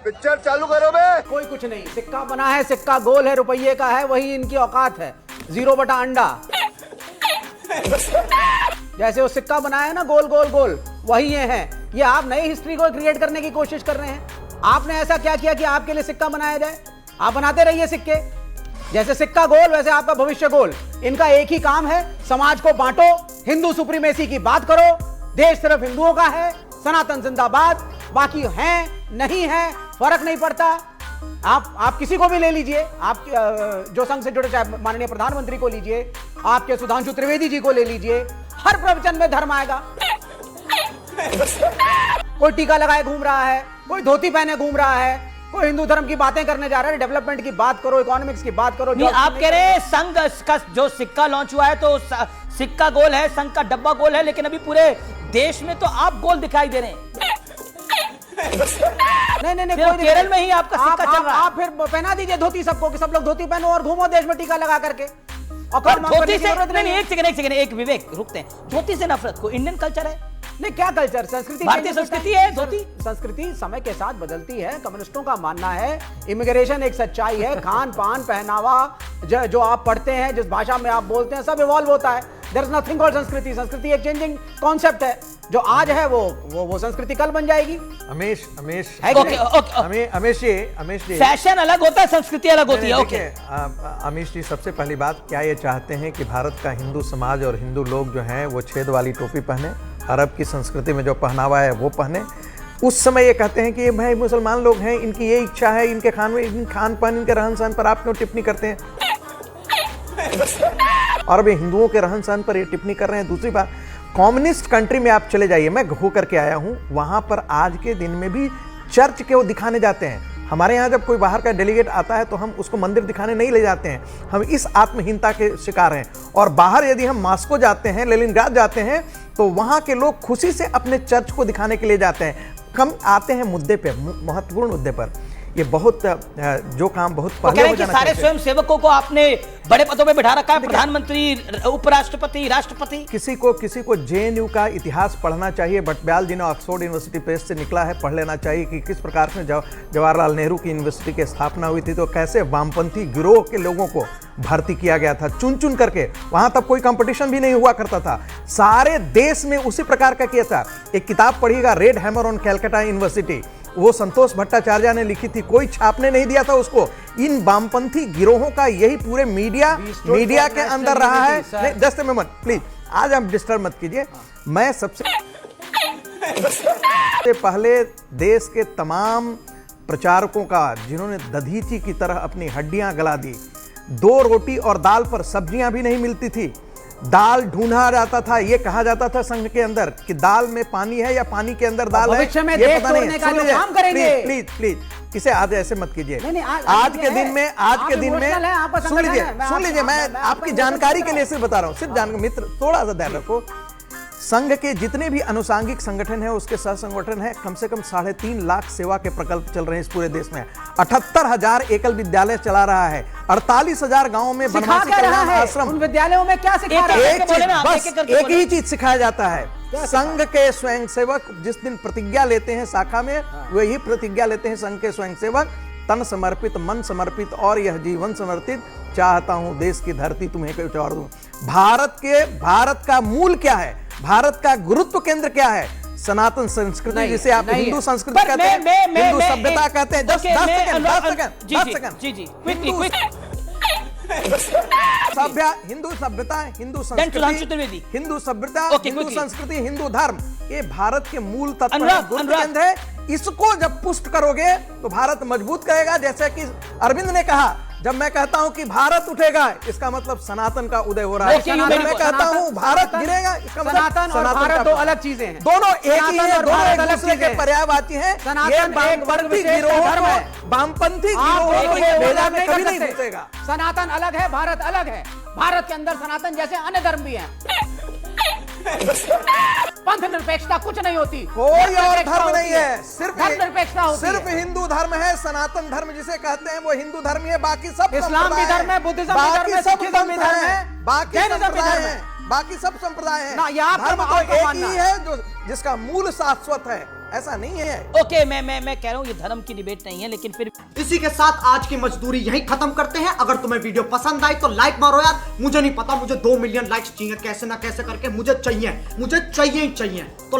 Picture चालू करो बे। कोई कुछ नहीं, सिक्का बना है, सिक्का गोल है, रुपये का है, वही इनकी औकात है। 0 बटा अंडा। जैसे वो सिक्का बनाया है ना, गोल गोल गोल, वही ये है। ये आप नई हिस्ट्री को क्रिएट करने की कोशिश कर रहे हैं। आपने ऐसा क्या किया कि आपके लिए सिक्का बनाया जाए? आप बनाते रहिए सिक्के। जैसे सिक्का गोल वैसे आपका भविष्य गोल। इनका एक ही काम है, समाज को बांटो, हिंदू सुप्रीमेसी की बात करो, देश सिर्फ हिंदुओं का है, सनातन जिंदाबाद, बाकी हैं नहीं है फर्क नहीं पड़ता। आप किसी को भी ले लीजिए, आप जो संघ से जुड़े, चाहे माननीय प्रधानमंत्री को लीजिए, आपके सुधांशु त्रिवेदी जी को ले लीजिए, हर प्रवचन में धर्म आएगा। कोई टीका लगाए घूम रहा है, कोई धोती पहने घूम रहा है, कोई हिंदू धर्म की बातें करने जा रहा है। डेवलपमेंट की बात करो, इकोनॉमिक्स की बात करो। आप कह रहे हैं संघ का जो सिक्का लॉन्च हुआ है तो सिक्का गोल है, संघ का डब्बा गोल है, लेकिन अभी पूरे देश में तो आप गोल दिखाई दे रहे हैं। नहीं, केरल में ही आपका सिक्का चल रहा है। आप फिर पहना दीजिए धोती सबको, कि सब लोग धोती पहनो और घूमो देश में टीका लगा करके। और धोती से नहीं, एक सेकंड, एक विवेक रुकते हैं। धोती से नफरत को इंडियन कल्चर है? नहीं, क्या कल्चर? संस्कृति, भारतीय संस्कृति है धोती। संस्कृति समय के साथ बदलती है। कम्युनिस्टों का मानना है इमिग्रेशन एक सच्चाई है, खान पान पहनावा जो आप पढ़ते हैं, जिस भाषा में आप बोलते हैं, सब इवॉल्व होता है। देयर इज नथिंग कॉल्ड संस्कृति। संस्कृति एक चेंजिंग कॉन्सेप्ट है। जो आज है वो संस्कृति कल बन जाएगी। अमेश जी, फैशन अलग होता है, संस्कृति अलग होती है। ओके अमेश जी, सबसे पहली बात, क्या ये चाहते हैं कि भारत का हिंदू समाज और हिंदू लोग जो हैं वो छेद वाली टोपी पहने, अरब की संस्कृति में जो पहनावा है वो पहने? उस समय ये कहते हैं कि ये भाई मुसलमान लोग हैं, इनकी ये इच्छा है, इनके खान पान, इनके रहन सहन पर आप क्यों टिप्पणी करते हैं? और अब हिंदुओं के रहन सहन पर ये टिप्पणी कर रहे हैं। दूसरी बात, कम्युनिस्ट कंट्री में आप चले जाइए, मैं हो करके आया हूं, वहां पर आज के दिन में भी चर्च के वो दिखाने जाते हैं। हमारे यहाँ जब कोई बाहर का डेलीगेट आता है तो हम उसको मंदिर दिखाने नहीं ले जाते हैं। हम इस आत्महीनता के शिकार हैं। और बाहर यदि हम मॉस्को जाते हैं, लेनिनग्राद जाते हैं, तो वहाँ के लोग खुशी से अपने चर्च को दिखाने के लिए जाते हैं। हम आते हैं मुद्दे पे, महत्वपूर्ण मुद्दे पर। ये बहुत जो काम बहुत पहले हो जाना चाहिए। सारे स्वयं सेवकों को आपने बड़े पदों पे बिठा रखा है, प्रधानमंत्री, उपराष्ट्रपति, राष्ट्रपति। किसी को जेएनयू का इतिहास पढ़ना चाहिए। भट्टब्याल जी ने ऑक्सफोर्ड यूनिवर्सिटी प्रेस से निकला है, पढ़ लेना चाहिए कि किस प्रकार से जवाहरलाल नेहरू की यूनिवर्सिटी की स्थापना हुई थी, तो कैसे वामपंथी गिरोह के लोगों को भर्ती किया गया था चुन चुन करके। वहां तब कोई कंपटीशन भी नहीं हुआ करता था, सारे देश में उसी प्रकार का किया था। एक किताब पढ़िएगा, red hammer on Calcutta university, वो संतोष भट्टाचार्य ने लिखी थी, कोई छापने नहीं दिया था उसको। इन वामपंथी गिरोहों का यही पूरे मीडिया के अंदर रहा है। नहीं, जस्ट अ मोमेंट प्लीज, आज आप डिस्टर्ब मत कीजिए। मैं सबसे पहले देश के तमाम प्रचारकों का, जिन्होंने दधीची की तरह अपनी हड्डियां गला दी, 2 रोटी और दाल पर सब्जियां भी नहीं मिलती थी, दाल ढूंढा जाता था। ये कहा जाता था संघ के अंदर कि दाल में पानी है या पानी के अंदर दाल है, ये पता नहीं। प्लीज इसे आज ऐसे मत कीजिए। आज के दिन में सुन लीजिए, मैं आपकी जानकारी के लिए सिर्फ बता रहा हूं, सिर्फ मित्र थोड़ा सा ध्यान रखो। संघ के जितने भी अनुसांगिक संगठन हैं, उसके सह संगठन है, कम से कम 3.5 लाख सेवा के प्रकल्प चल रहे हैं इस पूरे देश में। 78,000 एकल विद्यालय चला रहा है, 48,000 गांवों में बनवासी कल्याण आश्रम। उन विद्यालयों में क्या सिखा रहा है? एक ही चीज सिखाया जाता है। संघ के स्वयंसेवक जिस दिन प्रतिज्ञा लेते हैं शाखा में, वही प्रतिज्ञा लेते हैं संघ के स्वयंसेवक, तन समर्पित, मन समर्पित और यह जीवन समर्पित, चाहता हूं देश की धरती तुम्हें कुछ और दूं। भारत का मूल क्या है? भारत का गुरुत्व केंद्र क्या है? सनातन संस्कृति, जिसे आप हिंदू संस्कृति कहते हैं, हिंदू सभ्यता कहते हैं। 10 सेकंड। हिंदू सभ्यता, हिंदू संस्कृति, हिंदू संस्कृति, हिंदू धर्म, ये भारत के मूल तत्व केंद्र है। इसको जब पुष्ट करोगे तो भारत मजबूत करेगा। जैसे कि अरविंद ने कहा, जब मैं कहता हूं कि भारत उठेगा, इसका मतलब सनातन का उदय हो रहा है। मैं कहता हूं भारत गिरेगा, इसका मतलब सनातन और भारत दो अलग चीजें हैं। दोनों एक ही है, दोनों एक दूसरे के पर्यायवाची हैं। सनातन वामपंथी गिरोह है, वामपंथी गिरोह में कभी नहीं घुसेगा। सनातन अलग है, भारत अलग है। भारत के अंदर सनातन जैसे अन्य धर्म भी हैं। पंथ निरपेक्षता कुछ नहीं होती, कोई और धर्म नहीं है, सिर्फ धर्म निरपेक्षता होती है। सिर्फ हिंदू धर्म है। सनातन धर्म जिसे कहते हैं वो हिंदू धर्म है, बाकी सब इस्लाम भी धर्म है, बुद्धिज्म भी धर्म है, सिखिज्म भी धर्म है, बाकी संप्रदाय है, बाकी सब संप्रदाय है। धर्म तो एक ही है जो जिसका मूल शाश्वत है, ऐसा नहीं है। ओके, मैं कह रहा हूं ये धर्म की डिबेट नहीं है, लेकिन फिर इसी के साथ आज की मजदूरी यहीं खत्म करते हैं। अगर तुम्हें वीडियो पसंद आई तो लाइक मारो यार। मुझे नहीं पता, मुझे 2 मिलियन लाइक्स चाहिए कैसे ना कैसे करके, मुझे चाहिए ही चाहिए। तो